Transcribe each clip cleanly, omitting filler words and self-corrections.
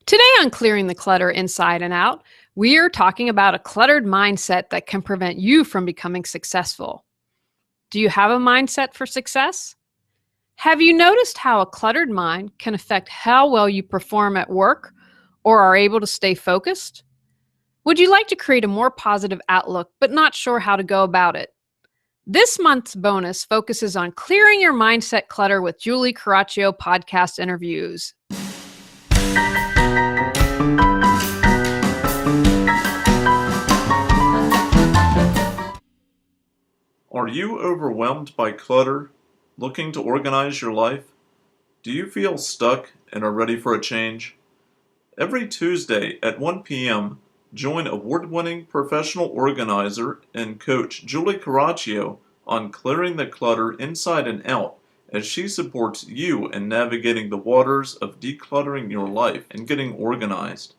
Today on Clearing the Clutter Inside and Out, we are talking about a cluttered mindset that can prevent you from becoming successful. Do you have a mindset for success? Have you noticed how a cluttered mind can affect how well you perform at work or are able to stay focused? Would you like to create a more positive outlook but not sure how to go about it? This month's bonus focuses on clearing your mindset clutter with Julie Coraccio podcast interviews. Are you overwhelmed by clutter, looking to organize your life? Do you feel stuck and are ready for a change? Every Tuesday at 1 p.m., join award-winning professional organizer and coach Julie Coraccio on Clearing the Clutter Inside and Out as she supports you in navigating the waters of decluttering your life and getting organized.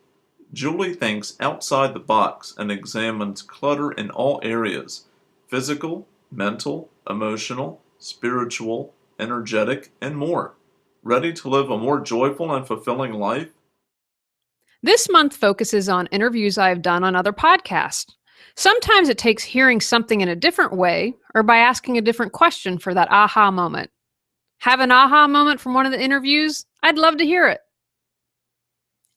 Julie thinks outside the box and examines clutter in all areas: physical, mental, emotional, spiritual, energetic, and more. Ready to live a more joyful and fulfilling life? This month focuses on interviews I have done on other podcasts. Sometimes it takes hearing something in a different way or by asking a different question for that aha moment. Have an aha moment from one of the interviews? I'd love to hear it.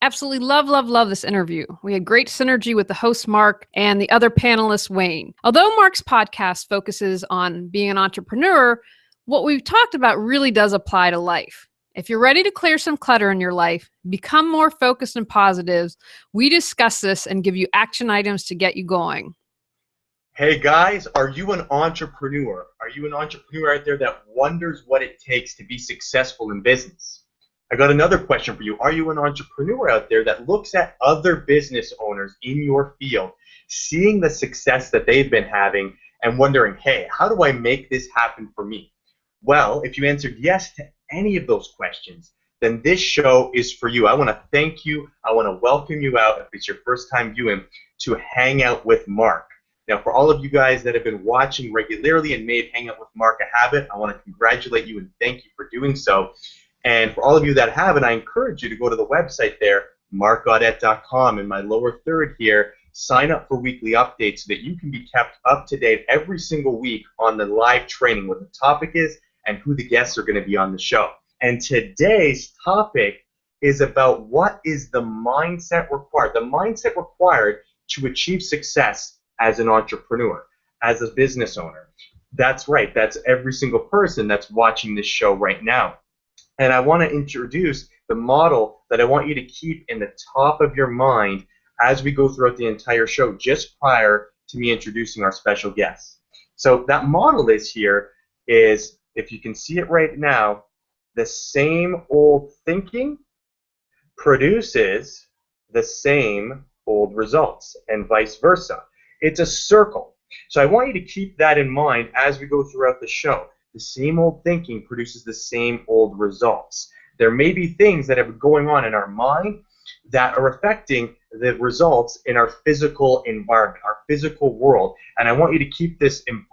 Absolutely love this interview. We had great synergy with the host, Marc, and the other panelist, Wayne. Although Marc's podcast focuses on being an entrepreneur, what we've talked about really does apply to life. If you're ready to clear some clutter in your life, become more focused and positive, we discuss this and give you action items to get you going. Hey guys, are you an entrepreneur? Are you an entrepreneur out there that wonders what it takes to be successful in business? I got another question for you. Are you an entrepreneur out there that looks at other business owners in your field, seeing the success that they've been having and wondering, hey, how do I make this happen for me? Well, if you answered yes to any of those questions, then this show is for you. I want to thank you. I want to welcome you out, if it's your first time viewing, to Hang Out with Marc. Now, for all of you guys that have been watching regularly and made Hang Out with Marc a habit, I want to congratulate you and thank you for doing so. And for all of you that haven't, I encourage you to go to the website there, marcgaudett.com. In my lower third here, sign up for weekly updates so that you can be kept up to date every single week on the live training, what the topic is and who the guests are going to be on the show. And today's topic is about what is the mindset required to achieve success as an entrepreneur, as a business owner. That's right, that's every single person that's watching this show right now. And I want to introduce the model that I want you to keep in the top of your mind as we go throughout the entire show, just prior to me introducing our special guests. So that model is here is, if you can see it right now, the same old thinking produces the same old results, and vice versa. It's a circle. So I want you to keep that in mind as we go throughout the show. The same old thinking produces the same old results. There may be things that are going on in our mind that are affecting the results in our physical environment, our physical world. And I want you to keep this in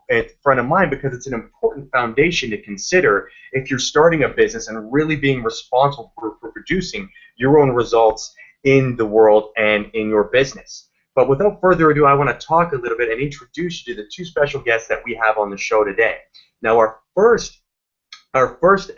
front of mind because it's an important foundation to consider if you're starting a business and really being responsible for producing your own results in the world and in your business. But without further ado, I want to talk a little bit and introduce you to the two special guests that we have on the show today. Now, our first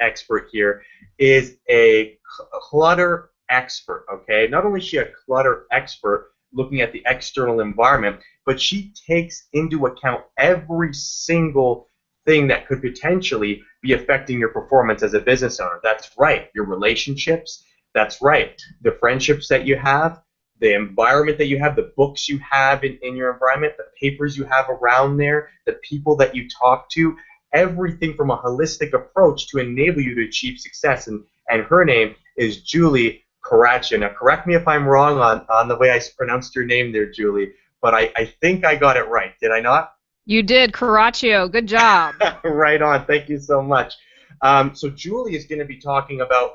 expert here is a clutter expert, okay? Not only is she a clutter expert looking at the external environment, but she takes into account every single thing that could potentially be affecting your performance as a business owner. That's right, your relationships. That's right, the friendships that you have, the environment that you have, the books you have in your environment, the papers you have around there, the people that you talk to, everything from a holistic approach to enable you to achieve success. And her name is Julie Coraccio. Now, correct me if I'm wrong on the way I pronounced your name there, Julie, but I think I got it right. Did I not? You did, Coraccio. Good job. Right on. Thank you so much. So Julie is going to be talking about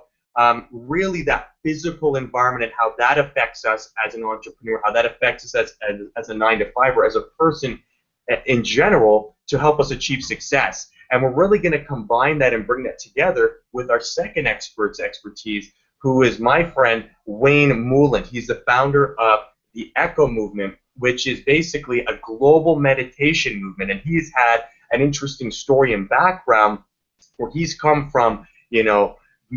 really that physical environment and how that affects us as an entrepreneur, how that affects us as a 9-to-5-er, as a person in general, to help us achieve success. And we're really going to combine that and bring that together with our second expert's expertise, who is my friend Wayne Mouland. He's the founder of the Echo Movement, which is basically a global meditation movement. And he's had an interesting story and background where he's come from,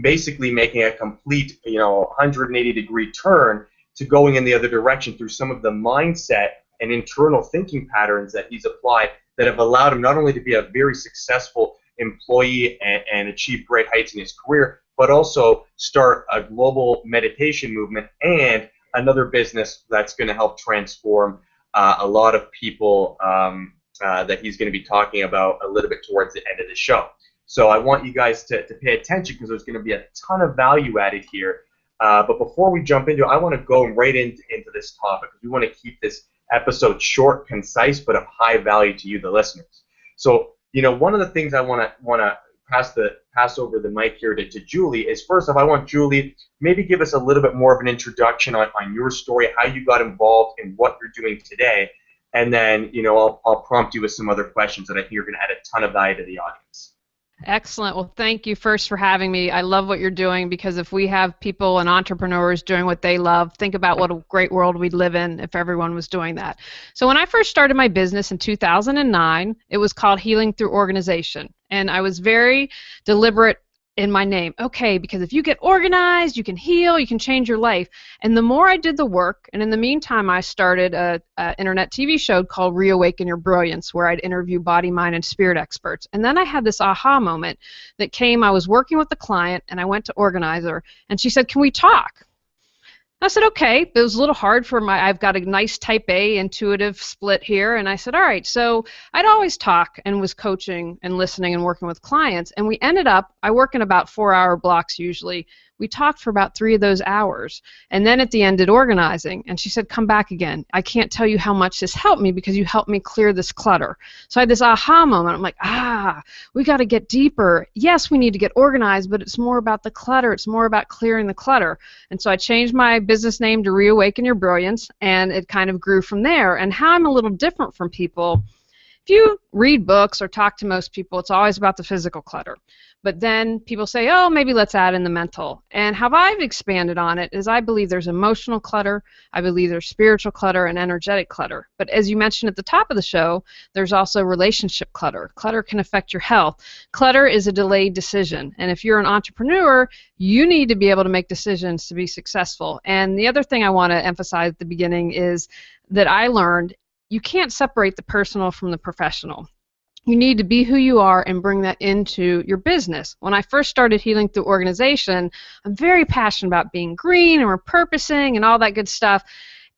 basically making a complete, 180-degree turn to going in the other direction through some of the mindset and internal thinking patterns that he's applied that have allowed him not only to be a very successful employee and achieve great heights in his career, but also start a global meditation movement and another business that's going to help transform a lot of people that he's going to be talking about a little bit towards the end of the show. So I want you guys to pay attention because there's going to be a ton of value added here. But before we jump into it, I want to go right into this topic because we want to keep this episode short, concise, but of high value to you, the listeners. So, one of the things I want to pass over the mic here to Julie is, first off, I want Julie maybe give us a little bit more of an introduction on your story, how you got involved in what you're doing today, and then I'll prompt you with some other questions that I think are going to add a ton of value to the audience. Excellent. Well, thank you first for having me. I love what you're doing because if we have people and entrepreneurs doing what they love, think about what a great world we'd live in if everyone was doing that. So when I first started my business in 2009, it was called Healing Through Organization. And I was very deliberate in my name. Okay, because if you get organized, you can heal, you can change your life. And the more I did the work, and in the meantime, I started a internet TV show called Reawaken Your Brilliance, where I'd interview body, mind, and spirit experts. And then I had this aha moment that came. I was working with a client, and I went to organize her, and she said, "Can we talk?" I said, okay. It was a little hard for I've got a nice type A intuitive split here. And I said, all right. So I'd always talk and was coaching and listening and working with clients. And we ended up, I work in about 4-hour blocks usually. We talked for about 3 of those hours. And then at the end did organizing. And she said, come back again. I can't tell you how much this helped me because you helped me clear this clutter. So I had this aha moment. I'm like, we got to get deeper. Yes, we need to get organized, but it's more about the clutter. It's more about clearing the clutter. And so I changed my business name to Reawaken Your Brilliance, and it kind of grew from there. And how I'm a little different from people, if you read books or talk to most people, it's always about the physical clutter. But then people say, oh, maybe let's add in the mental. And how I've expanded on it is I believe there's emotional clutter, I believe there's spiritual clutter, and energetic clutter. But as you mentioned at the top of the show, there's also relationship clutter. Clutter can affect your health. Clutter is a delayed decision. And if you're an entrepreneur, you need to be able to make decisions to be successful. And the other thing I want to emphasize at the beginning is that I learned you can't separate the personal from the professional. You need to be who you are and bring that into your business. When I first started Healing Through Organization, I'm very passionate about being green and repurposing and all that good stuff.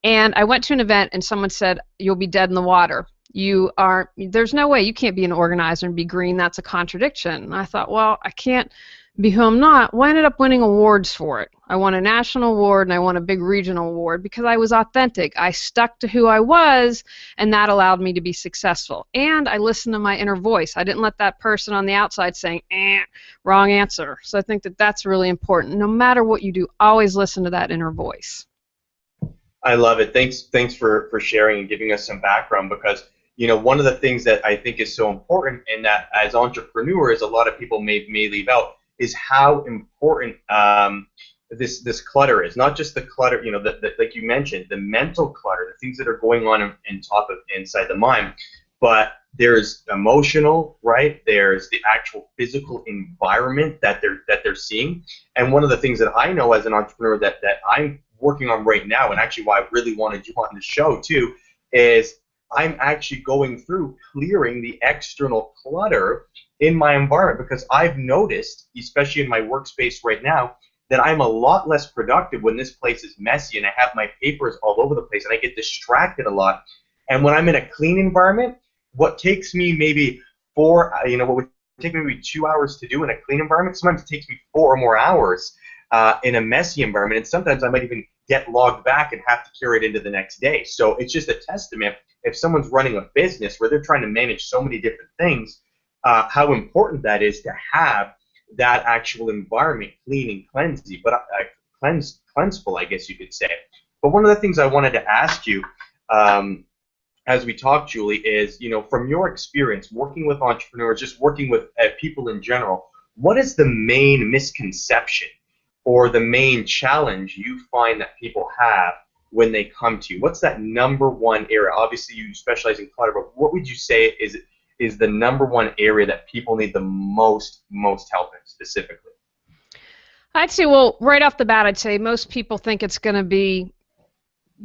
And I went to an event and someone said, you'll be dead in the water. There's no way you can't be an organizer and be green. That's a contradiction. And I thought, well, I can't be who I'm not. Well, I ended up winning awards for it. I won a national award and I won a big regional award because I was authentic. I stuck to who I was, and that allowed me to be successful. And I listened to my inner voice. I didn't let that person on the outside saying, wrong answer. So I think that that's really important. No matter what you do, always listen to that inner voice. I love it. Thanks for sharing and giving us some background because one of the things that I think is so important and that as entrepreneurs a lot of people may leave out is how important this clutter is. Not just the clutter, like you mentioned, the mental clutter, the things that are going on inside the mind, but there's emotional, right? There's the actual physical environment that they're seeing. And one of the things that I know as an entrepreneur that I'm working on right now, and actually why I really wanted you on the show too, is I'm actually going through clearing the external clutter in my environment because I've noticed, especially in my workspace right now, that I'm a lot less productive when this place is messy and I have my papers all over the place and I get distracted a lot. And when I'm in a clean environment, what takes me maybe what would take me maybe 2 hours to do in a clean environment, sometimes it takes me 4 or more hours in a messy environment. And sometimes I might even get logged back and have to carry it into the next day. So it's just a testament if someone's running a business where they're trying to manage so many different things, how important that is to have that actual environment clean and cleansy, but cleanseful, I guess you could say. But one of the things I wanted to ask you as we talk, Julie, is from your experience working with entrepreneurs, just working with people in general, what is the main misconception or the main challenge you find that people have when they come to you? What's that number one area? Obviously, you specialize in clutter, but what would you say is the number one area that people need the most help in specifically? I'd say, well, right off the bat, I'd say most people think it's going to be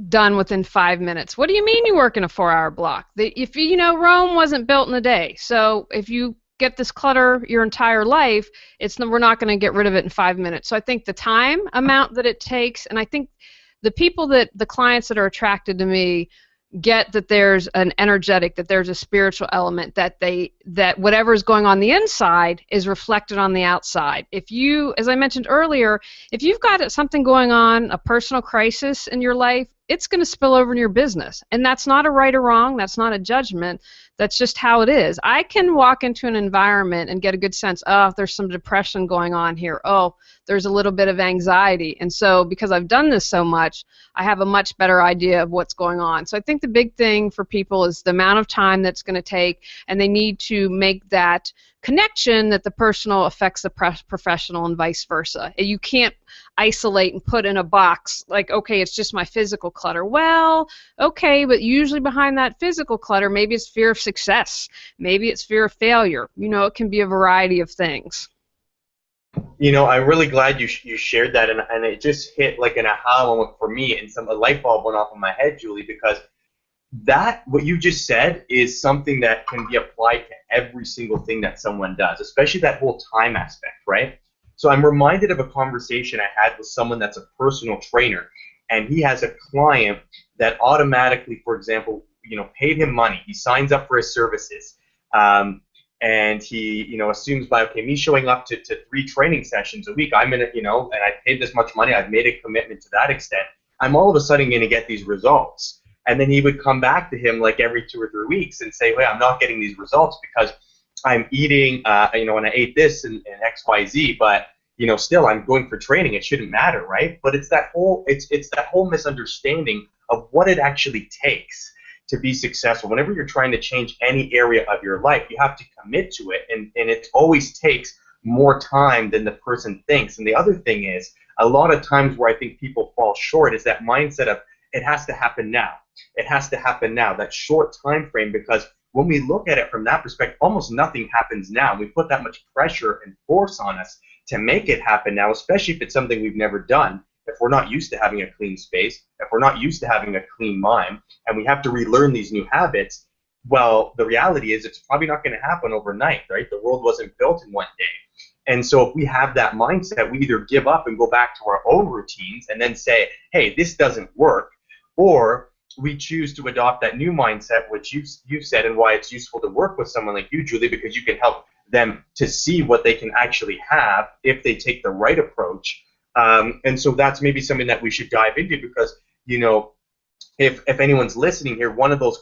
done within 5 minutes. What do you mean you work in a 4-hour block? If you know, Rome wasn't built in a day. So if you get this clutter your entire life, we're not going to get rid of it in 5 minutes. So I think the time amount that it takes, and I think the clients that are attracted to me get that there's an energetic, that there's a spiritual element, that whatever is going on the inside is reflected on the outside. If you, as I mentioned earlier, if you've got something going on, a personal crisis in your life, it's going to spill over in your business. And that's not a right or wrong, that's not a judgment, that's just how it is. I can walk into an environment and get a good sense, oh, there's some depression going on here, oh, there's a little bit of anxiety. And so because I've done this so much, I have a much better idea of what's going on. So I think the big thing for people is the amount of time that's going to take, and they need to make that connection that the personal affects the professional and vice versa. You can't isolate and put in a box like, okay, it's just my physical clutter. Well, okay, but usually behind that physical clutter, maybe it's fear of success, maybe it's fear of failure. You know, it can be a variety of things. You know, I'm really glad you shared that, and it just hit like an aha moment for me, and a light bulb went off in my head, Julie, because that, what you just said, is something that can be applied to every single thing that someone does, especially that whole time aspect, right? So I'm reminded of a conversation I had with someone that's a personal trainer, and he has a client that automatically, for example, paid him money. He signs up for his services, and he, assumes by, okay, me showing up to 3 training sessions a week, I'm in it, and I paid this much money, I've made a commitment to that extent, I'm all of a sudden going to get these results. And then he would come back to him like every 2 or 3 weeks and say, wait, I'm not getting these results because I'm eating, and I ate this and X, Y, Z, but, still I'm going for training. It shouldn't matter, right? But it's that whole, it's that whole misunderstanding of what it actually takes to be successful. Whenever you're trying to change any area of your life, you have to commit to it, and it always takes more time than the person thinks. And the other thing is, a lot of times where I think people fall short is that mindset of, it has to happen now. It has to happen now, that short time frame, because when we look at it from that perspective, almost nothing happens now. We put that much pressure and force on us to make it happen now, especially if it's something we've never done, if we're not used to having a clean space, if we're not used to having a clean mind, and we have to relearn these new habits. Well, the reality is it's probably not going to happen overnight, right? The world wasn't built in one day. And so if we have that mindset, we either give up and go back to our own routines and then say, hey, this doesn't work, or we choose to adopt that new mindset, which you said, and why it's useful to work with someone like you, Julie, because you can help them to see what they can actually have if they take the right approach. And so that's maybe something that we should dive into, because, if anyone's listening here, one of those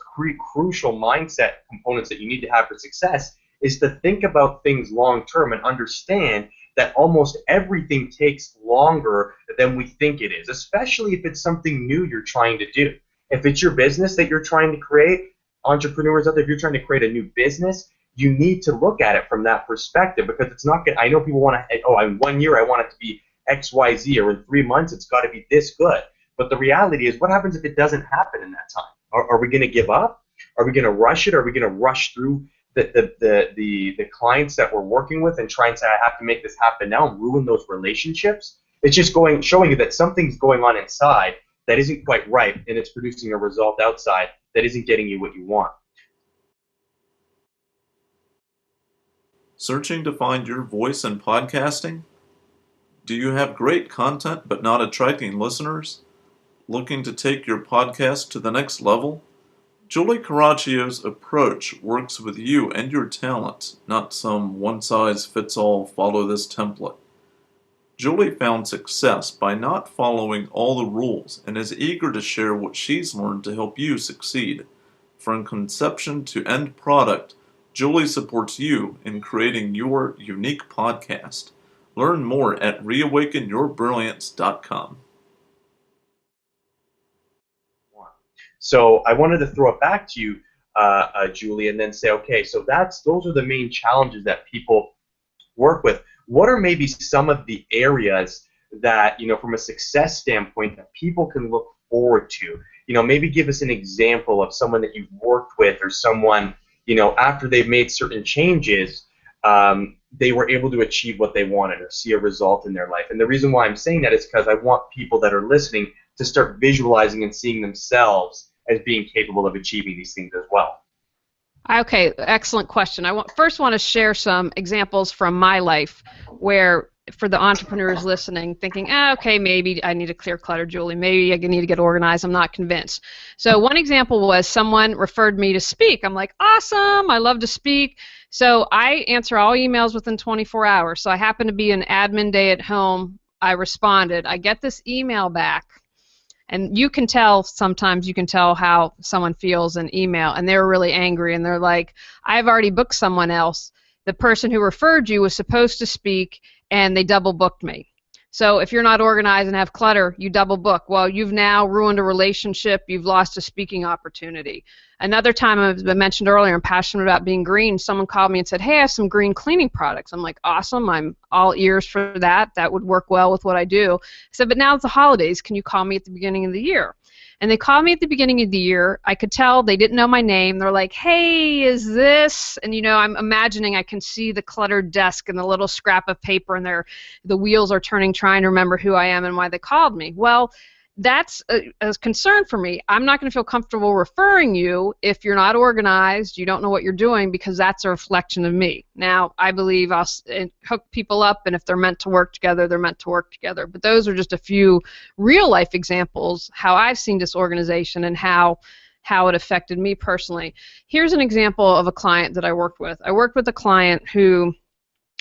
crucial mindset components that you need to have for success is to think about things long term and understand that almost everything takes longer than we think it is, especially if it's something new you're trying to do. If it's your business that you're trying to create, entrepreneurs out there, if you're trying to create a new business, you need to look at it from that perspective, because it's not good. I know people want to, in 1 year I want it to be X, Y, Z, or in 3 months it's got to be this good. But the reality is, what happens if it doesn't happen in that time? Are we going to give up? Are we going to rush it? Are we going to rush through the clients that we're working with and try and say, I have to make this happen now, and ruin those relationships? It's just showing you that something's going on inside that isn't quite right, and it's producing a result outside that isn't getting you what you want. Searching to find your voice in podcasting? Do you have great content but not attracting listeners? Looking to take your podcast to the next level? Julie Coraccio's approach works with you and your talent, not some one-size-fits-all follow this template. Julie found success by not following all the rules and is eager to share what she's learned to help you succeed. From conception to end product, Julie supports you in creating your unique podcast. Learn more at reawakenyourbrilliance.com. So I wanted to throw it back to you, Julie, and then say, okay, so those are the main challenges that people work with. What are maybe some of the areas that, from a success standpoint, that people can look forward to? Maybe give us an example of someone that you've worked with, or someone, after they've made certain changes, they were able to achieve what they wanted or see a result in their life. And the reason why I'm saying that is because I want people that are listening to start visualizing and seeing themselves as being capable of achieving these things as well. Okay, excellent question. First want to share some examples from my life where, for the entrepreneurs listening, thinking, okay, maybe I need to clear clutter, Julie. Maybe I need to get organized. I'm not convinced. So one example was someone referred me to speak. I'm like, awesome, I love to speak. So I answer all emails within 24 hours. So I happened to be an admin day at home. I responded. I get this email back. And you can tell, sometimes you can tell how someone feels in email, and they're really angry, and they're like, I've already booked someone else. The person who referred you was supposed to speak, and they double booked me. So if you're not organized and have clutter, you double book. Well, you've now ruined a relationship. You've lost a speaking opportunity. Another time, as I mentioned earlier, I'm passionate about being green. Someone called me and said, hey, I have some green cleaning products. I'm like, awesome. I'm all ears for that. That would work well with what I do. I said, but now it's the holidays. Can you call me at the beginning of the year? And they called me at the beginning of the year. I could tell they didn't know my name. They're like, hey, is this? And, I'm imagining I can see the cluttered desk and the little scrap of paper, and the wheels are turning trying to remember who I am and why they called me. Well, that's a concern for me. I'm not going to feel comfortable referring you if you're not organized, you don't know what you're doing, because that's a reflection of me. Now, I believe I'll hook people up, and if they're meant to work together, they're meant to work together. But those are just a few real-life examples how I've seen disorganization and how it affected me personally. Here's an example of a client that I worked with. I worked with a client who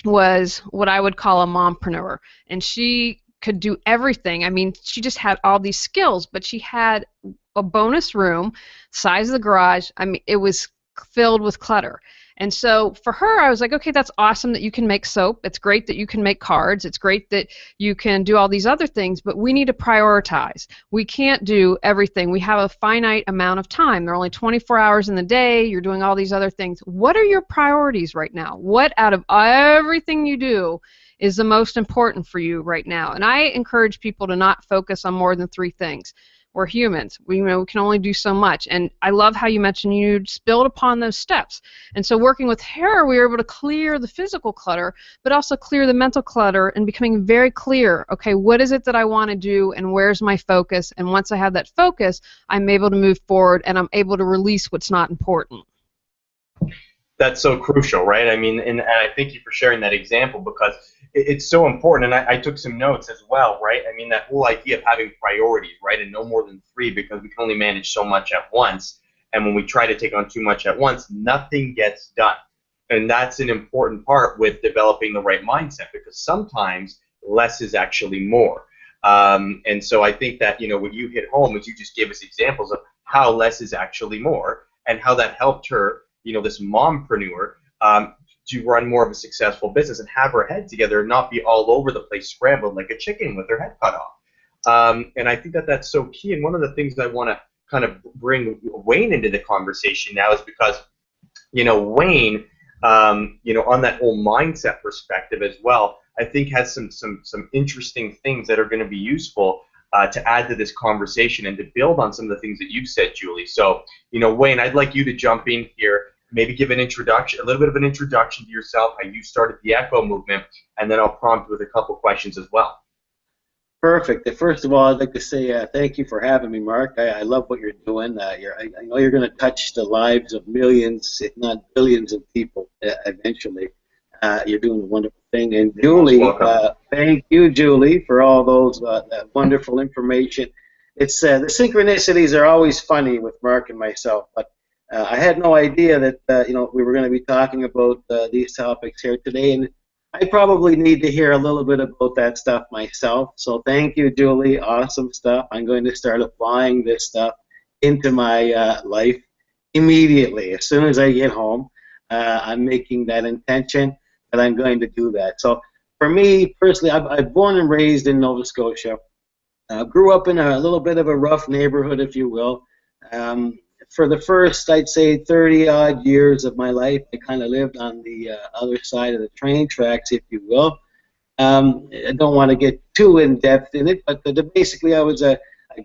was what I would call a mompreneur, and she could do everything. I mean, she just had all these skills, but she had a bonus room, size of the garage. I mean, it was filled with clutter. And so for her, I was like, okay, that's awesome that you can make soap. It's great that you can make cards. It's great that you can do all these other things, but we need to prioritize. We can't do everything. We have a finite amount of time. There are only 24 hours in the day. You're doing all these other things. What are your priorities right now? What out of everything you do is the most important for you right now? And I encourage people to not focus on more than 3 things. We're humans. We can only do so much. And I love how you mentioned you just build upon those steps. And so working with her, we were able to clear the physical clutter, but also clear the mental clutter, and becoming very clear, okay, what is it that I want to do, and where's my focus? And once I have that focus, I'm able to move forward, and I'm able to release what's not important. That's so crucial, right? I mean, and I thank you for sharing that example, because it's so important. And I took some notes as well, right? I mean, that whole idea of having priorities, right? And no more than 3, because we can only manage so much at once. And when we try to take on too much at once, nothing gets done. And that's an important part with developing the right mindset, because sometimes less is actually more. And so I think that, what you hit home is you just gave us examples of how less is actually more, and how that helped her, this mompreneur, to run more of a successful business and have her head together and not be all over the place scrambled like a chicken with her head cut off. And I think that that's so key. And one of the things I want to kind of bring Wayne into the conversation now is because, Wayne, on that whole mindset perspective as well, I think has some interesting things that are going to be useful to add to this conversation and to build on some of the things that you've said, Julie. So, Wayne, I'd like you to jump in here, maybe give an introduction, a little bit of an introduction to yourself, how you started the Echo movement, and then I'll prompt with a couple questions as well. Perfect. First of all, I'd like to say thank you for having me, Mark. I love what you're doing. I know you're going to touch the lives of millions, if not billions, of people eventually. You're doing a wonderful thing. And Julie, thank you, Julie, for all those that wonderful information. It's the synchronicities are always funny with Mark and myself, but I had no idea that we were going to be talking about these topics here today, and I probably need to hear a little bit about that stuff myself. So thank you, Julie. Awesome stuff. I'm going to start applying this stuff into my life immediately. As soon as I get home, I'm making that intention that I'm going to do that. So for me personally, I'm born and raised in Nova Scotia. Grew up in a little bit of a rough neighborhood, if you will. For the first, I'd say, 30-odd years of my life, I kind of lived on the other side of the train tracks, if you will. I don't want to get too in depth in it, but basically I was a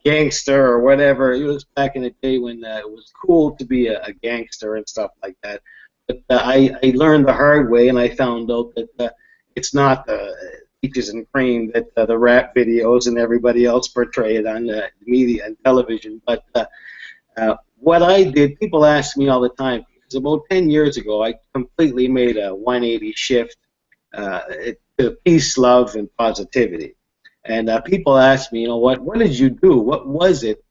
gangster or whatever. It was back in the day when it was cool to be a gangster and stuff like that. But I learned the hard way, and I found out that it's not peaches and cream that the rap videos and everybody else portray it on media and television. But what I did, people ask me all the time, because about 10 years ago I completely made a 180 shift to peace, love, and positivity. And people ask me, what did you do? What was it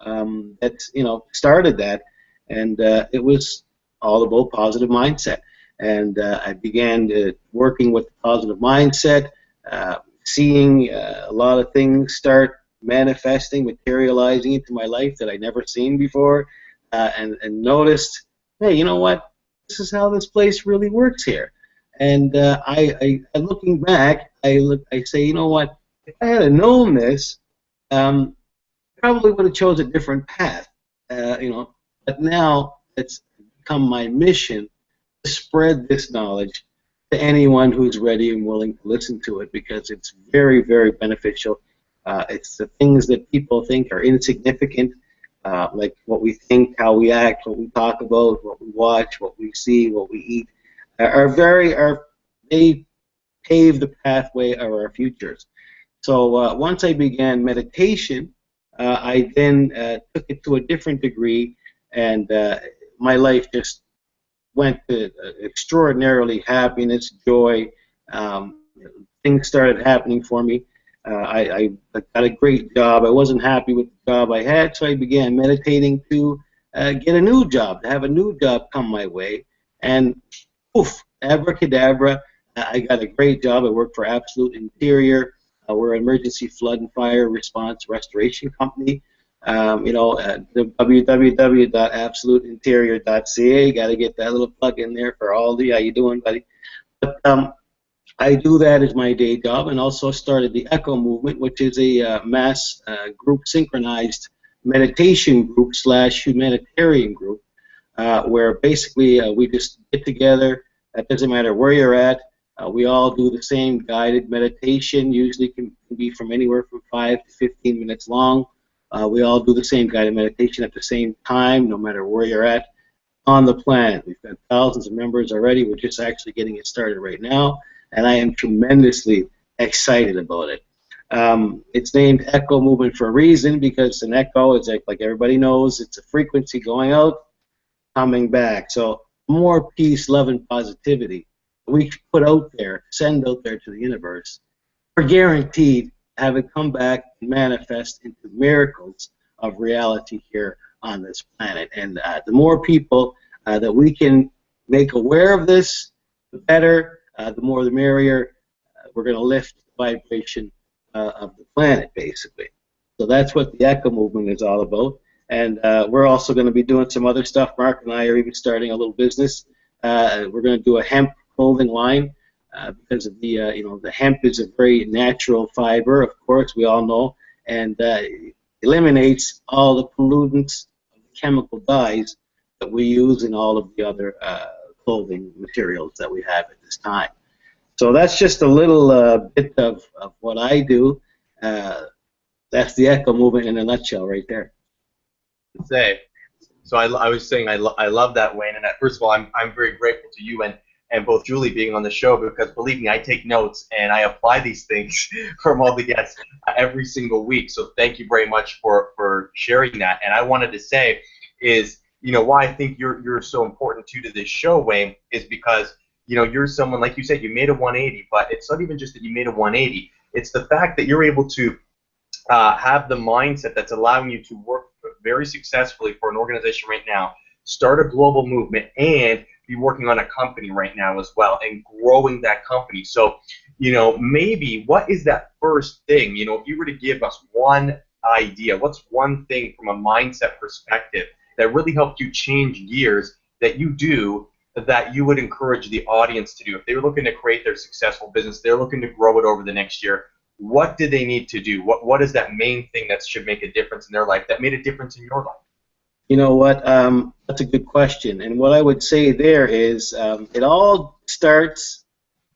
that started that? And it was all about positive mindset. And I began working with the positive mindset, seeing a lot of things start manifesting, materializing into my life that I'd never seen before, and noticed, hey, you know what? This is how this place really works here. And I looking back, I say, you know what? If I had known this, probably would have chose a different path, But now it's become my mission to spread this knowledge to anyone who's ready and willing to listen to it, because it's very, very beneficial. It's the things that people think are insignificant, like what we think, how we act, what we talk about, what we watch, what we see, what we eat, they pave the pathway of our futures. So once I began meditation, I then took it to a different degree, and my life just went to extraordinarily happiness, joy. Things started happening for me. I got a great job. I wasn't happy with the job I had, so I began meditating to get a new job, to have a new job come my way. And poof, abracadabra, I got a great job. I worked for Absolute Interior. We're an emergency flood and fire response restoration company. www.absoluteinterior.ca. Got to get that little plug in there for Aldi. How you doing, buddy? But I do that as my day job, and also started the Echo Movement, which is a mass group synchronized meditation group / humanitarian group, where basically we just get together. It doesn't matter where you're at. We all do the same guided meditation. Usually can be from anywhere from 5 to 15 minutes long. We all do the same guided meditation at the same time, no matter where you're at on the planet. We've got thousands of members already. We're just actually getting it started right now, and I am tremendously excited about it. It's named Echo Movement for a reason, because an echo is like everybody knows, it's a frequency going out, coming back. So more peace, love, and positivity we put out there, send out there to the universe, we're guaranteed to have it come back and manifest into miracles of reality here on this planet. And the more people that we can make aware of this, the better, the more the merrier. We're going to lift the vibration of the planet, basically. So that's what the Echo Movement is all about. And we're also going to be doing some other stuff. Marc and I are even starting a little business. We're going to do a hemp clothing line because of the hemp is a very natural fiber, of course, we all know, and eliminates all the pollutants, chemical dyes that we use in all of the other clothing materials that we have at this time. So that's just a little bit of what I do. That's the Echo Movement in a nutshell right there. So I was saying I love that, Wayne, and first of all, I'm very grateful to you and both Julie being on the show, because believe me, I take notes and I apply these things from all the guests every single week. So thank you very much for sharing that. And I wanted to say is, why I think you're so important to this show, Wayne, is because you're someone, like you said, you made a 180, but it's not even just that you made a 180. It's the fact that you're able to have the mindset that's allowing you to work very successfully for an organization right now, start a global movement, and be working on a company right now as well, and growing that company. So, maybe what is that first thing? If you were to give us one idea, what's one thing from a mindset perspective that really helped you change gears that you do that you would encourage the audience to do? If they were looking to create their successful business, they're looking to grow it over the next year, what do they need to do? What is that main thing that should make a difference in their life, that made a difference in your life? You know what? That's a good question. And what I would say there is it all starts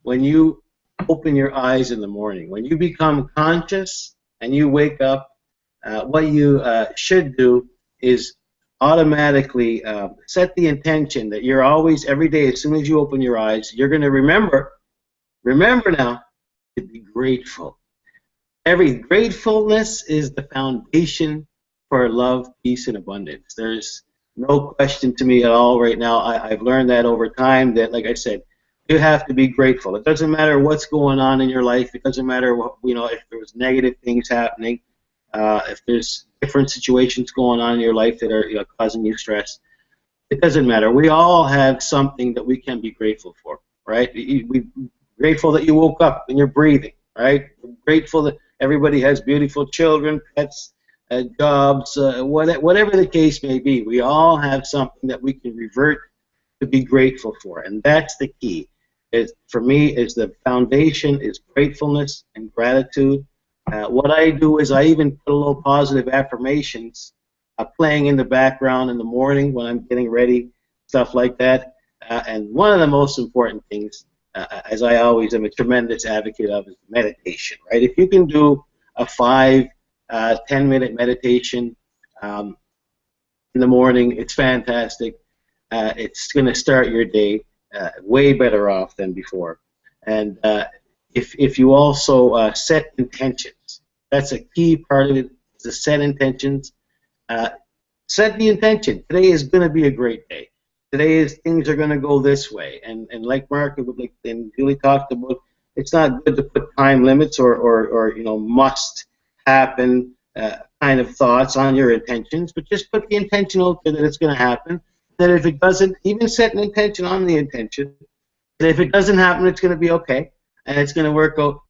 when you open your eyes in the morning. When you become conscious and you wake up, what you should do is automatically set the intention that you're always, every day, as soon as you open your eyes, you're going to remember now, to be grateful. Every gratefulness is the foundation for love, peace, and abundance. There's no question to me at all right now. I've learned that over time that, like I said, you have to be grateful. It doesn't matter what's going on in your life. It doesn't matter what, if there was negative things happening, if there's different situations going on in your life that are causing you stress. It doesn't matter. We all have something that we can be grateful for, right? We're grateful that you woke up and you're breathing, right? We're grateful that everybody has beautiful children, pets, jobs, whatever the case may be. We all have something that we can revert to be grateful for, and that's the key. For me, is the foundation is gratefulness and gratitude. What I do is I even put a little positive affirmations playing in the background in the morning when I'm getting ready, stuff like that. And one of the most important things, as I always am a tremendous advocate of, is meditation, right? If you can do a 10-minute meditation in the morning, it's fantastic. It's going to start your day way better off than before. And if you also set intentions, that's a key part of it, is to set intentions. Set the intention. Today is going to be a great day. Things are going to go this way. And like Marc and Julie talked about, it's not good to put time limits or must happen kind of thoughts on your intentions, but just put the intention out there that it's going to happen. That if it doesn't, even set an intention on the intention, that if it doesn't happen, it's going to be okay, and it's going to work out.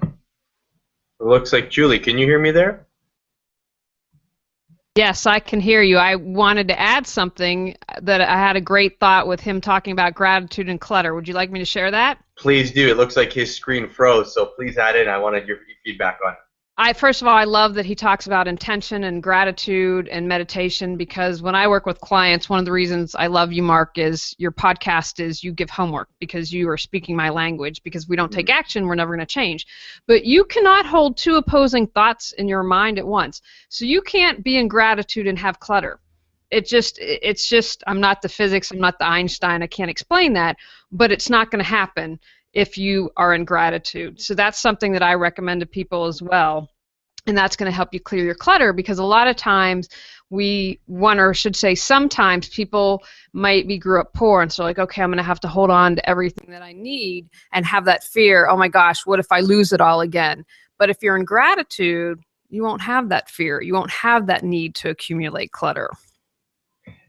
It looks like Julie. Can you hear me there? Yes, I can hear you. I wanted to add something that I had a great thought with him talking about gratitude and clutter. Would you like me to share that? Please do. It looks like his screen froze, so please add in. I wanted your feedback on it. First of all, I love that he talks about intention and gratitude and meditation, because when I work with clients, one of the reasons I love you, Marc, is your podcast is you give homework because you are speaking my language, because we don't take action, we're never going to change. But you cannot hold two opposing thoughts in your mind at once. So you can't be in gratitude and have clutter. It's just, I'm not the physics, I'm not the Einstein, I can't explain that, but it's not going to happen if you are in gratitude. So that's something that I recommend to people as well. And that's going to help you clear your clutter, because a lot of times sometimes people might be grew up poor, and so like, okay, I'm going to have to hold on to everything that I need and have that fear, oh my gosh, what if I lose it all again? But if you're in gratitude, you won't have that fear. You won't have that need to accumulate clutter.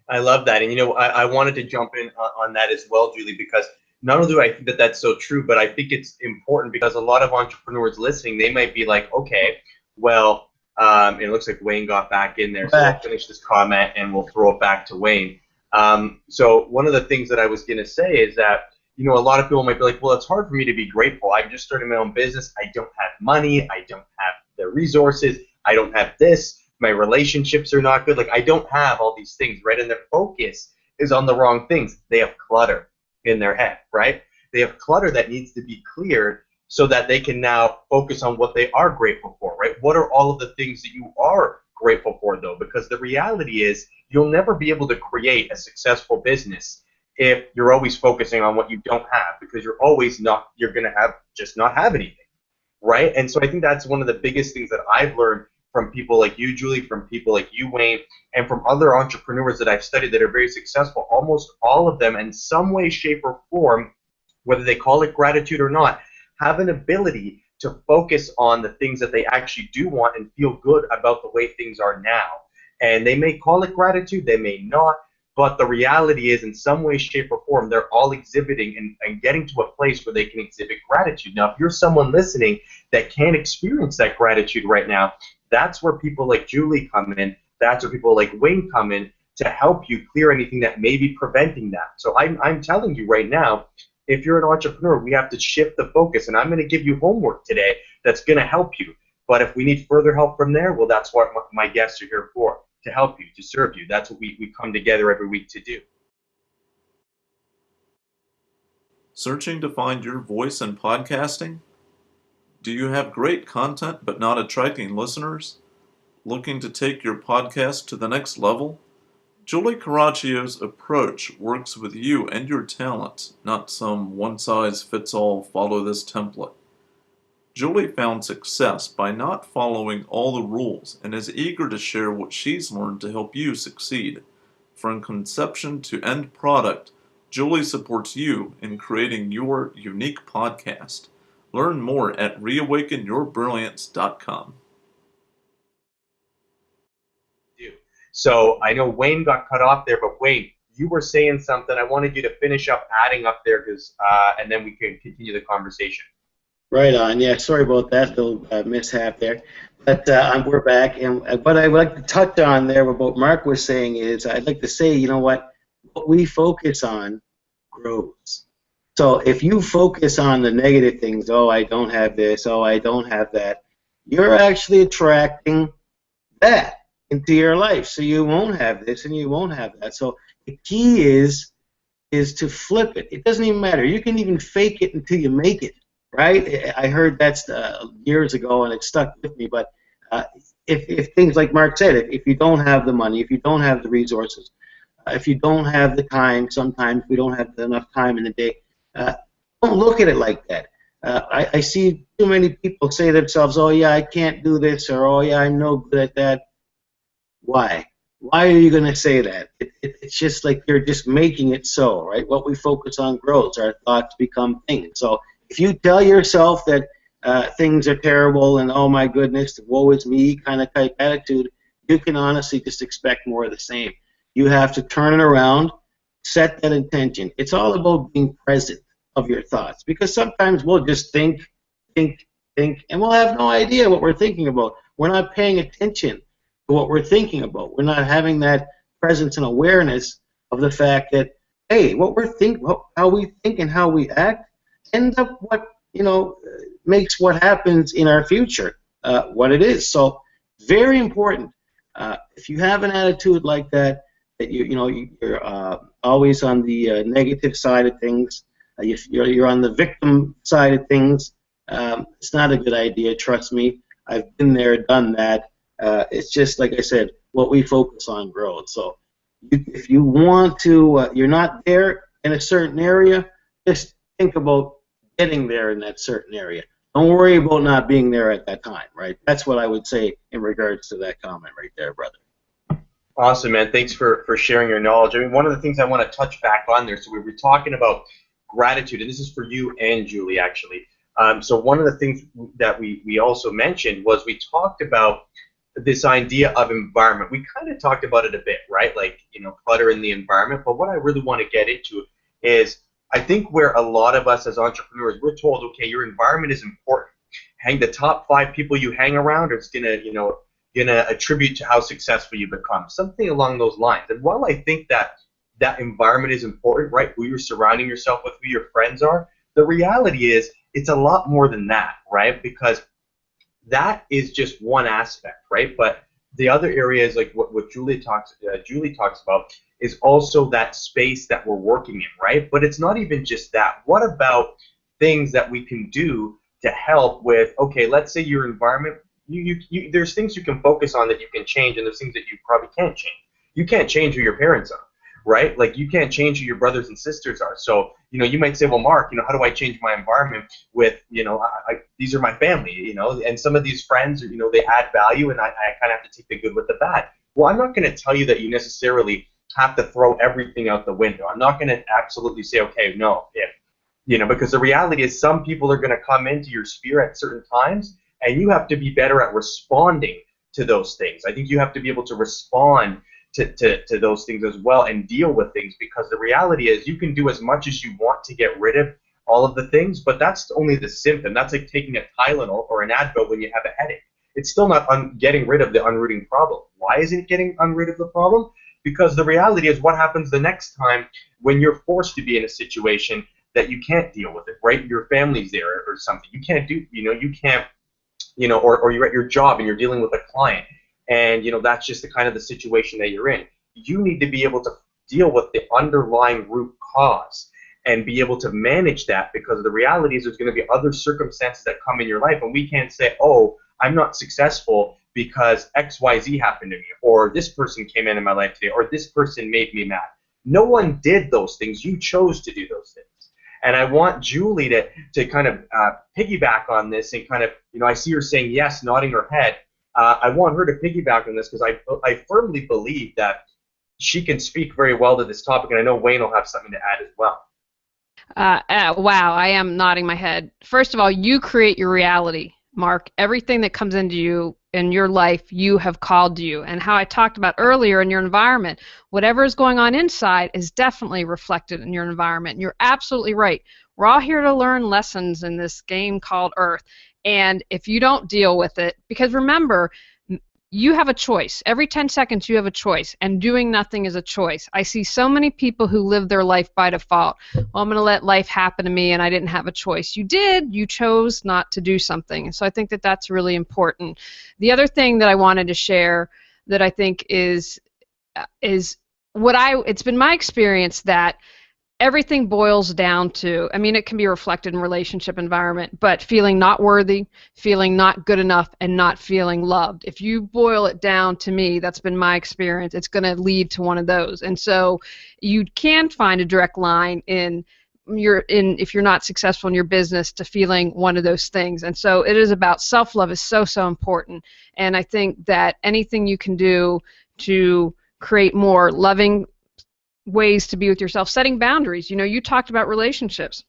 I love that. And I wanted to jump in on that as well, Julie, because not only do I think that that's so true, but I think it's important because a lot of entrepreneurs listening, they might be like, okay, well, it looks like Wayne got back in there, so we'll finish this comment and we'll throw it back to Wayne. So one of the things that I was going to say is that, a lot of people might be like, well, it's hard for me to be grateful. I'm just starting my own business. I don't have money. I don't have the resources. I don't have this. My relationships are not good. Like, I don't have all these things, right? And their focus is on the wrong things. They have clutter in their head, right? They have clutter that needs to be cleared so that they can now focus on what they are grateful for, right? What are all of the things that you are grateful for, though? Because the reality is you'll never be able to create a successful business if you're always focusing on what you don't have, because you're going to just not have anything, right? And so I think that's one of the biggest things that I've learned from people like you, Julie, from people like you, Wayne, and from other entrepreneurs that I've studied that are very successful. Almost all of them, in some way, shape, or form, whether they call it gratitude or not, have an ability to focus on the things that they actually do want and feel good about the way things are now. And they may call it gratitude, they may not, but the reality is, in some way, shape, or form, they're all exhibiting and getting to a place where they can exhibit gratitude. Now, if you're someone listening that can't experience that gratitude right now, that's where people like Julie come in. That's where people like Wayne come in to help you clear anything that may be preventing that. So I'm telling you right now, if you're an entrepreneur, we have to shift the focus. And I'm going to give you homework today that's going to help you. But if we need further help from there, well, that's what my guests are here for, to help you, to serve you. That's what we come together every week to do. Searching to find your voice in podcasting? Do you have great content but not attracting listeners? Looking to take your podcast to the next level? Julie Coraccio's approach works with you and your talents, not some one-size-fits-all follow this template. Julie found success by not following all the rules and is eager to share what she's learned to help you succeed. From conception to end product, Julie supports you in creating your unique podcast. Learn more at reawakenyourbrilliance.com. So I know Wayne got cut off there, but Wayne, you were saying something. I wanted you to finish up adding up there, and then we can continue the conversation. Right on. Yeah, sorry about that little mishap there. But we're back, and what I would like to touch on there, what Marc was saying is, I'd like to say, you know what we focus on grows. So if you focus on the negative things, oh, I don't have this, oh, I don't have that, you're actually attracting that into your life. So you won't have this and you won't have that. So the key is to flip it. It doesn't even matter. You can even fake it until you make it, right? I heard that years ago and it stuck with me. But if things like Marc said, if you don't have the money, if you don't have the resources, if you don't have the time, sometimes we don't have enough time in the day, don't look at it like that. I see too many people say to themselves, oh, yeah, I can't do this, or oh, yeah, I'm no good at that. Why? Why are you going to say that? It's just like you're just making it so, right? What we focus on grows. Our thoughts become things. So if you tell yourself that things are terrible and, oh, my goodness, woe is me kind of type attitude, you can honestly just expect more of the same. You have to turn it around, set that intention. It's all about being present of your thoughts, because sometimes we'll just think, and we'll have no idea what we're thinking about. We're not paying attention to what we're thinking about. We're not having that presence and awareness of the fact that, hey, how we think and how we act ends up what, makes what happens in our future what it is. So very important. If you have an attitude like that you're always on the negative side of things, you're on the victim side of things, it's not a good idea, trust me. I've been there, done that. It's just, like I said, what we focus on grows. So if you want to, you're not there in a certain area, just think about getting there in that certain area. Don't worry about not being there at that time, right? That's what I would say in regards to that comment right there, brother. Awesome, man. Thanks for sharing your knowledge. I mean, one of the things I want to touch back on there, so we were talking about gratitude, and this is for you and Julie, actually. So one of the things that we also mentioned was we talked about this idea of environment. We kind of talked about it a bit, right? Like, clutter in the environment. But what I really want to get into is, I think where a lot of us as entrepreneurs, we're told, okay, your environment is important. Hang the top 5 people you hang around, or it's gonna attribute to how successful you become, something along those lines. And while I think that environment is important, right, who you're surrounding yourself with, who your friends are, the reality is it's a lot more than that, right? Because that is just one aspect, right? But the other area is like what Julie talks about is also that space that we're working in, right? But it's not even just that. What about things that we can do to help with, okay, let's say your environment, there's things you can focus on that you can change, and there's things that you probably can't change. You can't change who your parents are, right? Like, you can't change who your brothers and sisters are. So, you might say, well, Marc, how do I change my environment with, these are my family, and some of these friends, they add value, and I kind of have to take the good with the bad. Well, I'm not going to tell you that you necessarily have to throw everything out the window. I'm not going to absolutely say, okay, no, because the reality is some people are going to come into your sphere at certain times, and you have to be better at responding to those things. I think you have to be able to respond to those things as well and deal with things, because the reality is you can do as much as you want to get rid of all of the things, but that's only the symptom. That's like taking a Tylenol or an Advil when you have a headache. It's still not getting rid of the unrooting problem. Why isn't it getting rid of the problem? Because the reality is what happens the next time when you're forced to be in a situation that you can't deal with it, right? Your family's there or something. You can't do, you can't or you're at your job and you're dealing with a client, and that's just the kind of the situation that you're in. You need to be able to deal with the underlying root cause and be able to manage that, because the reality is there's going to be other circumstances that come in your life, and we can't say, oh, I'm not successful because XYZ happened to me, or this person came in my life today, or this person made me mad. No one did those things. You chose to do those things. And I want Julie to kind of piggyback on this and kind of, I see her saying yes, nodding her head. I want her to piggyback on this because I firmly believe that she can speak very well to this topic, and I know Wayne will have something to add as well. Wow, I am nodding my head. First of all, you create your reality, Marc. Everything that comes into you in your life, you have called you. And how I talked about earlier in your environment, whatever is going on inside is definitely reflected in your environment. You're absolutely right. We're all here to learn lessons in this game called Earth. And if you don't deal with it, because remember, you have a choice. Every 10 seconds you have a choice, and doing nothing is a choice. I see so many people who live their life by default. Well, I'm going to let life happen to me and I didn't have a choice. You did. You chose not to do something. So I think that that's really important. The other thing that I wanted to share that I think is it's been my experience that everything boils down to, I mean, it can be reflected in relationship environment, but feeling not worthy, feeling not good enough, and not feeling loved. If you boil it down to me, that's been my experience, it's going to lead to one of those. And so you can find a direct line if you're not successful in your business to feeling one of those things. And so it is about self-love is so important. And I think that anything you can do to create more loving ways to be with yourself, setting boundaries. You talked about relationships.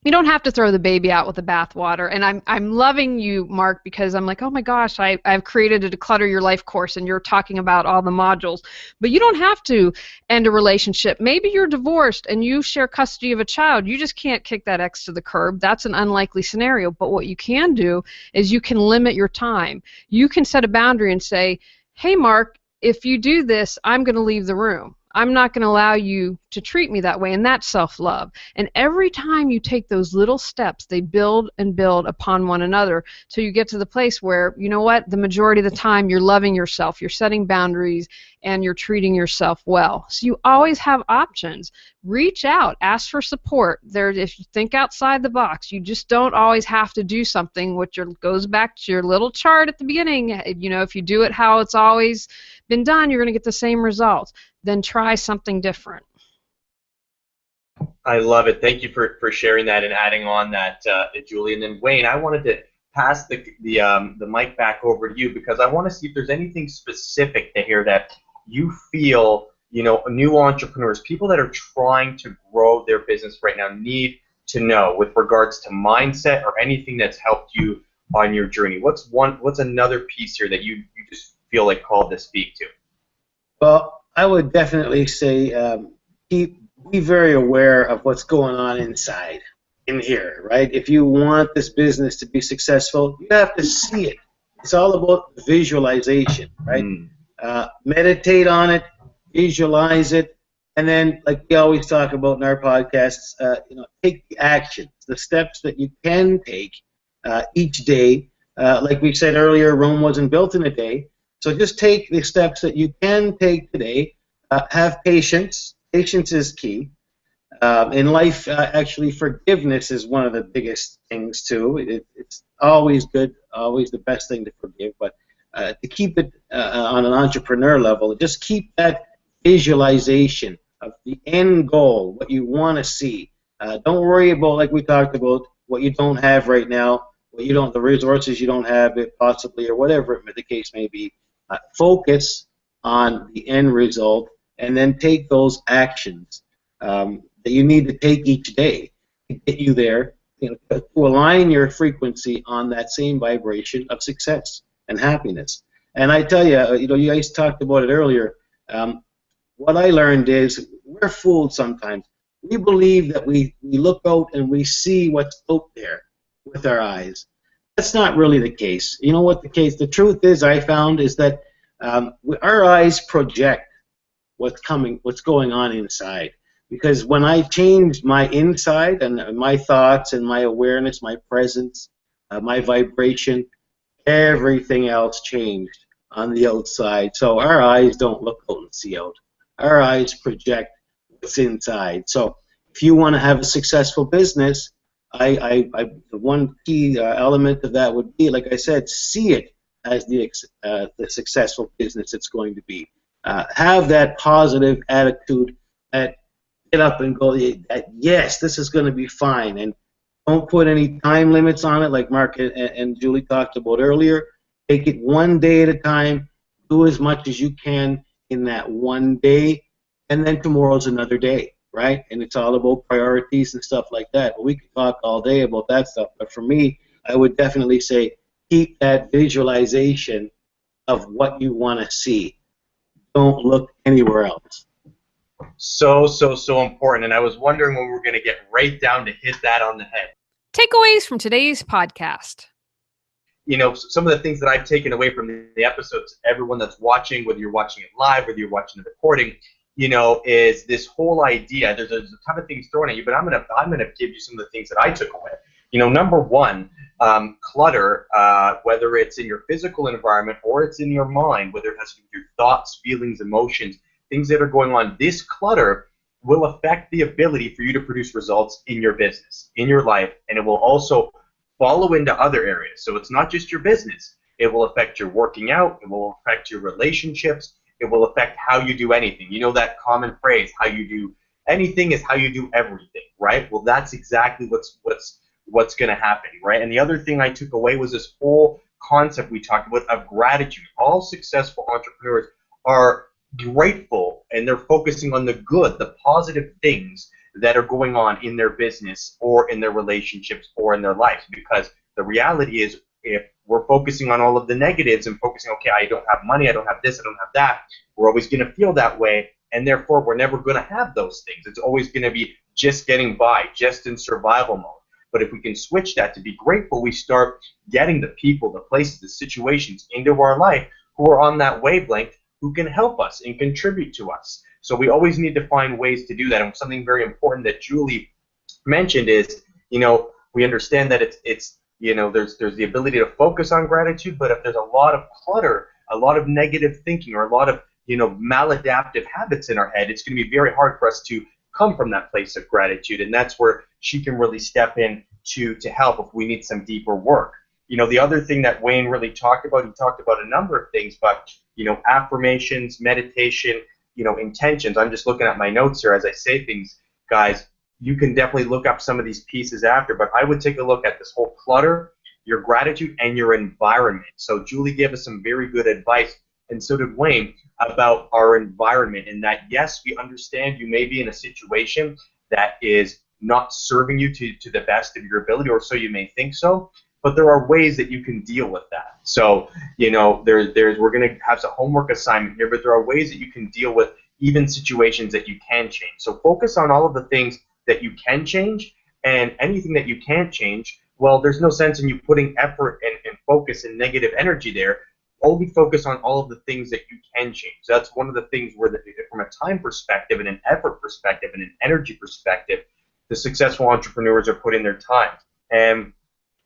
You don't have to throw the baby out with the bathwater. And I'm loving you, Marc, because I'm like, oh my gosh, I've created a Declutter Your Life course, and you're talking about all the modules. But you don't have to end a relationship. Maybe you're divorced and you share custody of a child. You just can't kick that ex to the curb. That's an unlikely scenario. But what you can do is you can limit your time. You can set a boundary and say, hey, Marc, if you do this, I'm going to leave the room. I'm not going to allow you to treat me that way, and that's self-love. And every time you take those little steps, they build and build upon one another till you get to the place where, you know what, the majority of the time you're loving yourself, you're setting boundaries, and you're treating yourself well. So you always have options. Reach out, ask for support. If you think outside the box, you just don't always have to do something, which goes back to your little chart at the beginning. If you do it how it's always been done, you're going to get the same results. Then try something different. I love it. Thank you for sharing that and adding on that, Julie. And then Wayne, I wanted to pass the mic back over to you, because I want to see if there's anything specific to hear that you feel, new entrepreneurs, people that are trying to grow their business right now need to know with regards to mindset or anything that's helped you on your journey. What's another piece here that you just feel like called to speak to? Well, I would definitely say be very aware of what's going on inside, in here, right? If you want this business to be successful, you have to see it. It's all about visualization, right? Meditate on it, visualize it, and then, like we always talk about in our podcasts, take the actions, the steps that you can take each day. Like we said earlier, Rome wasn't built in a day. So just take the steps that you can take today. Have patience. Patience is key. In life, actually, forgiveness is one of the biggest things, too. It's always good, always the best thing to forgive. But to keep it on an entrepreneur level, just keep that visualization of the end goal, what you want to see. Don't worry about, like we talked about, what you don't have right now, the resources you don't have, possibly, or whatever the case may be. Focus on the end result, and then take those actions that you need to take each day to get you there, to align your frequency on that same vibration of success and happiness. And I tell you, you guys talked about it earlier. What I learned is we're fooled sometimes. We believe that we look out and we see what's out there with our eyes. That's not really the case. You know what the truth is, I found, is that our eyes project what's going on inside. Because when I changed my inside and my thoughts and my awareness, my presence, my vibration, everything else changed on the outside. So our eyes don't look out and see out. Our eyes project what's inside. So if you want to have a successful business, the one key element of that would be, like I said, see it as the successful business it's going to be. Have that positive attitude, that get up and go, that yes, this is going to be fine, and don't put any time limits on it, like Marc and Julie talked about earlier. Take it one day at a time. Do as much as you can in that one day, and then tomorrow's another day, right? And it's all about priorities and stuff like that. But we could talk all day about that stuff. But for me, I would definitely say keep that visualization of what you want to see. Don't look anywhere else. So important. And I was wondering when we were going to get right down to hit that on the head. Takeaways from today's podcast. You know, some of the things that I've taken away from the episodes, everyone that's watching, whether you're watching it live, whether you're watching the recording, you know, is this whole idea. There's a ton of things thrown at you, but I'm gonna give you some of the things that I took away. You know, number one, clutter, whether it's in your physical environment or it's in your mind, whether it has to do with your thoughts, feelings, emotions, things that are going on, this clutter will affect the ability for you to produce results in your business, in your life, and it will also follow into other areas. So it's not just your business. It will affect your working out. It will affect your relationships. It will affect how you do anything. You know that common phrase, how you do anything is how you do everything, right? Well, that's exactly what's going to happen, right? And the other thing I took away was this whole concept we talked about of gratitude. All successful entrepreneurs are grateful, and they're focusing on the good, the positive things that are going on in their business or in their relationships or in their lives. Because the reality is, if we're focusing on all of the negatives and focusing, okay, I don't have money, I don't have this, I don't have that, we're always going to feel that way, and therefore we're never going to have those things. It's always going to be just getting by, just in survival mode. But if we can switch that to be grateful, we start getting the people, the places, the situations into our life who are on that wavelength, who can help us and contribute to us. So we always need to find ways to do that. And something very important that Julie mentioned is, you know, we understand that it's you know, there's the ability to focus on gratitude, but if there's a lot of clutter, a lot of negative thinking, or a lot of, you know, maladaptive habits in our head, it's going to be very hard for us to come from that place of gratitude. And that's where she can really step in to help if we need some deeper work. You know, the other thing that Wayne really talked about, he talked about a number of things, but, you know, affirmations, meditation, you know, intentions. I'm just looking at my notes here as I say things, guys. You can definitely look up some of these pieces after, but I would take a look at this whole clutter, your gratitude, and your environment. So Julie gave us some very good advice, and so did Wayne, about our environment, and that, yes, we understand you may be in a situation that is not serving you to the best of your ability, or so you may think so, but there are ways that you can deal with that. So, you know, we're going to have a homework assignment here, but there are ways that you can deal with even situations that you can change. So focus on all of the things that you can change, and anything that you can't change, well, there's no sense in you putting effort and focus and negative energy there. Only focus on all of the things that you can change. So that's one of the things where, from a time perspective and an effort perspective and an energy perspective, the successful entrepreneurs are putting their time. And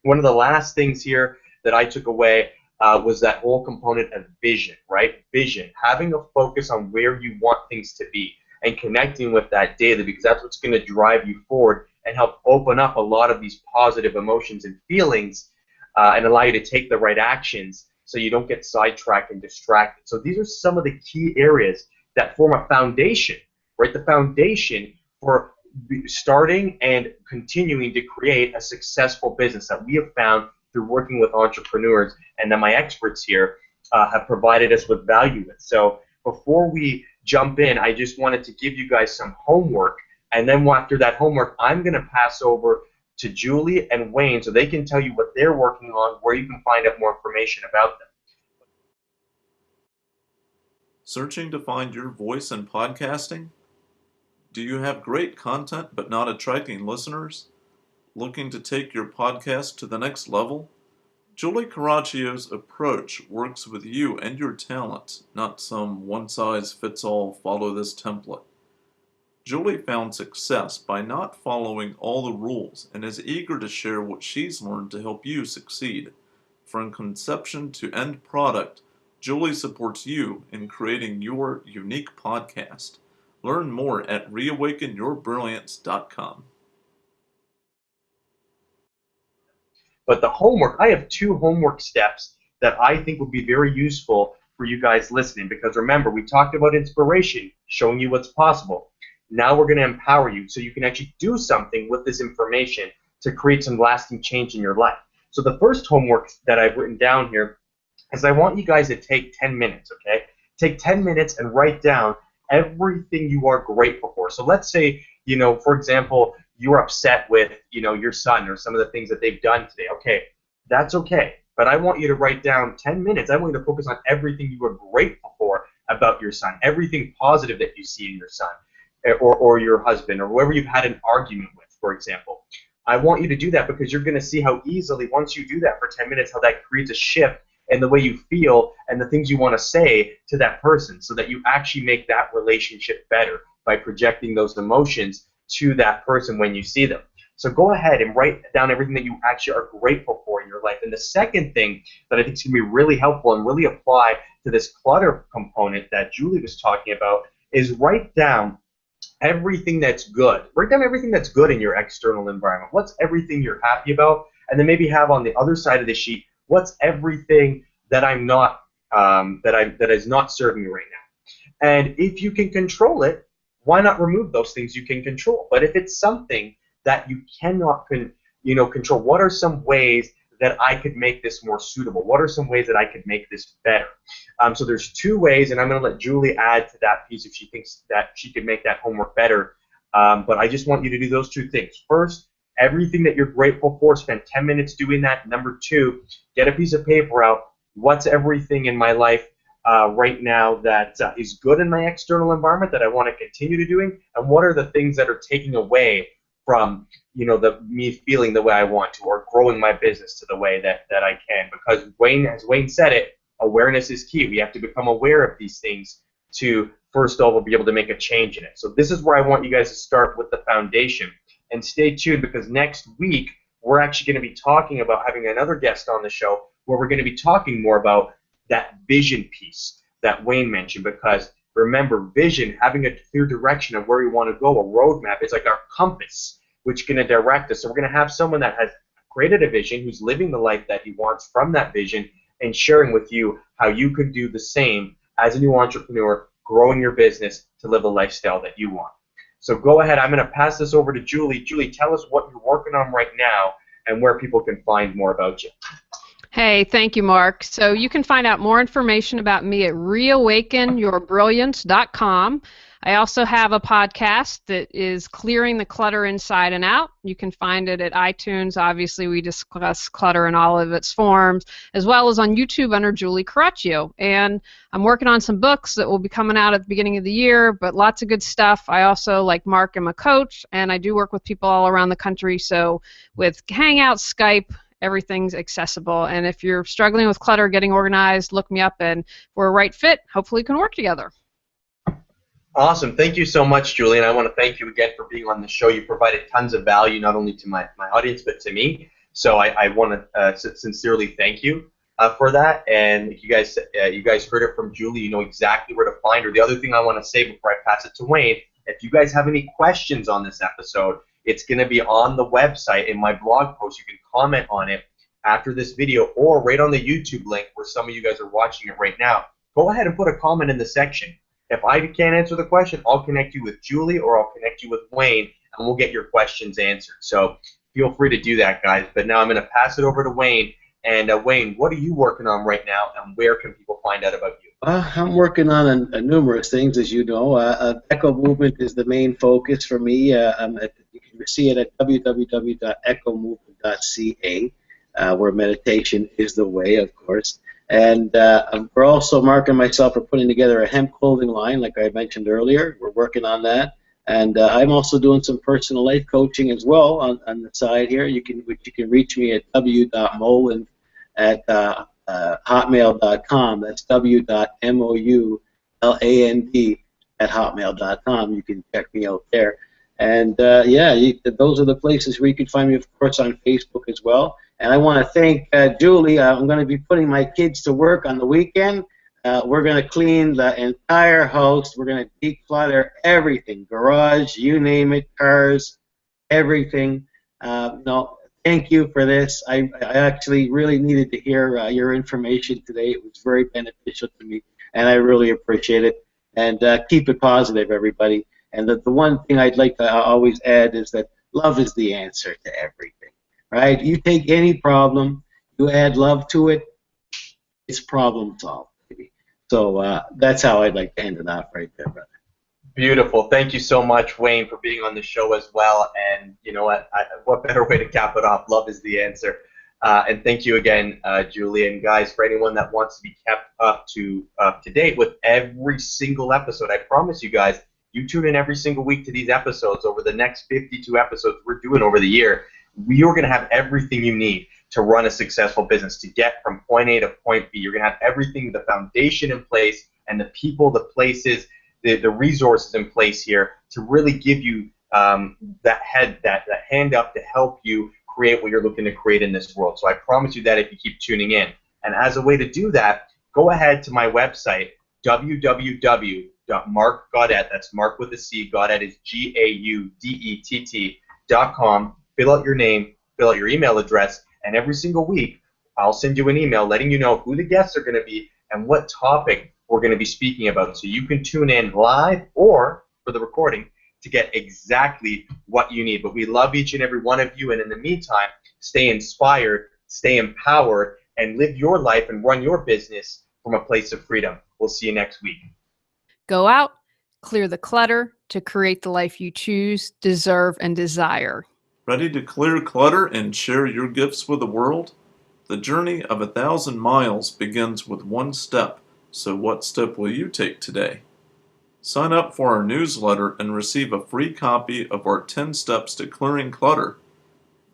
one of the last things here that I took away was that whole component of vision, right? Vision, having a focus on where you want things to be and connecting with that daily, because that's what's going to drive you forward and help open up a lot of these positive emotions and feelings and allow you to take the right actions so you don't get sidetracked and distracted. So these are some of the key areas that form a foundation, right? The foundation for starting and continuing to create a successful business that we have found through working with entrepreneurs, and that my experts here have provided us with value with. So before we jump in, I just wanted to give you guys some homework, and then after that homework, I'm going to pass over to Julie and Wayne so they can tell you what they're working on, where you can find out more information about them. Searching to find your voice in podcasting? Do you have great content but not attracting listeners? Looking to take your podcast to the next level? Julie Coraccio's approach works with you and your talent, not some one-size-fits-all follow this template. Julie found success by not following all the rules and is eager to share what she's learned to help you succeed. From conception to end product, Julie supports you in creating your unique podcast. Learn more at reawakenyourbrilliance.com. But the homework, I have 2 homework steps that I think would be very useful for you guys listening, because remember, we talked about inspiration, showing you what's possible. Now we're going to empower you so you can actually do something with this information to create some lasting change in your life. So the first homework that I've written down here is I want you guys to take 10 minutes, okay? Take 10 minutes and write down everything you are grateful for. So let's say, for example, you're upset with, your son or some of the things that they've done today. Okay, that's okay. But I want you to write down 10 minutes. I want you to focus on everything you are grateful for about your son, everything positive that you see in your son or your husband or whoever you've had an argument with, for example. I want you to do that because you're going to see how easily, once you do that for 10 minutes, how that creates a shift in the way you feel and the things you want to say to that person, so that you actually make that relationship better by projecting those emotions to that person when you see them. So go ahead and write down everything that you actually are grateful for in your life. And the second thing that I think is going to be really helpful and really apply to this clutter component that Julie was talking about is write down everything that's good. Write down everything that's good in your external environment. What's everything you're happy about? And then maybe have on the other side of the sheet, what's everything that I'm not that is not serving me right now? And if you can control it, why not remove those things you can control? But if it's something that you cannot control, what are some ways that I could make this more suitable? What are some ways that I could make this better? So there's 2 ways, and I'm going to let Julie add to that piece if she thinks that she could make that homework better. But I just want you to do those 2 things. First, everything that you're grateful for, spend 10 minutes doing that. Number 2, get a piece of paper out. What's everything in my life right now that is good in my external environment that I want to continue to doing, and what are the things that are taking away from me feeling the way I want to, or growing my business to the way that I can? Because as Wayne said it, awareness is key. We have to become aware of these things to first of all be able to make a change in it. So this is where I want you guys to start with the foundation. And stay tuned, because next week we're actually going to be talking about having another guest on the show where we're going to be talking more about that vision piece that Wayne mentioned. Because remember, vision, having a clear direction of where we want to go, a roadmap, is like our compass, which is going to direct us. So we're going to have someone that has created a vision, who's living the life that he wants from that vision, and sharing with you how you could do the same as a new entrepreneur, growing your business to live a lifestyle that you want. So go ahead, I'm going to pass this over to Julie. Julie, tell us what you're working on right now and where people can find more about you. Hey, thank you, Marc. So you can find out more information about me at reawakenyourbrilliance.com. I also have a podcast that is Clearing the Clutter Inside and Out. You can find it at iTunes. Obviously, we discuss clutter in all of its forms, as well as on YouTube under Julie Coraccio. And I'm working on some books that will be coming out at the beginning of the year, but lots of good stuff. I also, like Marc, am a coach, and I do work with people all around the country. So with Hangouts, Skype, everything's accessible. And if you're struggling with clutter, getting organized, look me up, and if we're a right fit, hopefully we can work together. Awesome. Thank you so much, Julie, and I want to thank you again for being on the show. You provided tons of value, not only to my audience, but to me. So I want to sincerely thank you for that. And if you guys heard it from Julie, you know exactly where to find her. The other thing I want to say before I pass it to Wayne, if you guys have any questions on this episode, it's going to be on the website in my blog post. You can comment on it after this video, or right on the YouTube link where some of you guys are watching it right now. Go ahead and put a comment in the section. If I can't answer the question, I'll connect you with Julie, or I'll connect you with Wayne, and we'll get your questions answered. So feel free to do that, guys. But now I'm going to pass it over to Wayne. And Wayne, what are you working on right now, and where can people find out about you? I'm working on numerous things, as you know. Echo Movement is the main focus for me. You can see it at www.echomovement.ca, where meditation is the way, of course. And we're also, Marc and myself are putting together a hemp clothing line, like I mentioned earlier. We're working on that. And I'm also doing some personal life coaching as well on the side here. You can reach me at w.mouland@hotmail.com. That's w.mouland@hotmail.com. You can check me out there. And those are the places where you can find me, of course, on Facebook as well. And I want to thank Julie. I'm going to be putting my kids to work on the weekend. We're going to clean the entire house. We're going to declutter everything, garage, you name it, cars, everything. No, thank you for this. I actually really needed to hear your information today. It was very beneficial to me, and I really appreciate it. And keep it positive, everybody. And the one thing I'd like to always add is that love is the answer to everything, right? You take any problem, you add love to it, it's problem solved, baby. So that's how I'd like to end it off right there, brother. Beautiful. Thank you so much, Wayne, for being on the show as well. And you know what better way to cap it off? Love is the answer. And thank you again, Julie. And guys, for anyone that wants to be kept up to date with every single episode, I promise you guys, you tune in every single week to these episodes. Over the next 52 episodes we're doing over the year, we are going to have everything you need to run a successful business, to get from point A to point B. You're going to have everything, the foundation in place, and the people, the places, the resources in place here to really give you that hand up to help you create what you're looking to create in this world. So I promise you that if you keep tuning in. And as a way to do that, go ahead to my website, www.marcgaudett, that's Marc with a C, Gaudett is GAUDETT.com. Fill out your name, fill out your email address, and every single week I'll send you an email letting you know who the guests are going to be and what topic we're going to be speaking about. So you can tune in live or for the recording to get exactly what you need. But we love each and every one of you, and in the meantime, stay inspired, stay empowered, and live your life and run your business from a place of freedom. We'll see you next week. Go out, clear the clutter to create the life you choose, deserve, and desire. Ready to clear clutter and share your gifts with the world? The journey of 1,000 miles begins with one step, so what step will you take today? Sign up for our newsletter and receive a free copy of our 10 Steps to Clearing Clutter.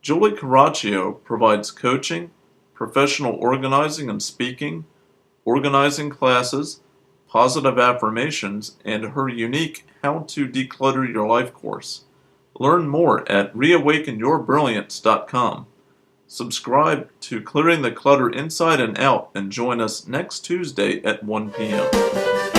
Julie Coraccio provides coaching, professional organizing and speaking, organizing classes, positive affirmations, and her unique How to Declutter Your Life course. Learn more at reawakenyourbrilliance.com. Subscribe to Clearing the Clutter Inside and Out and join us next Tuesday at 1 p.m.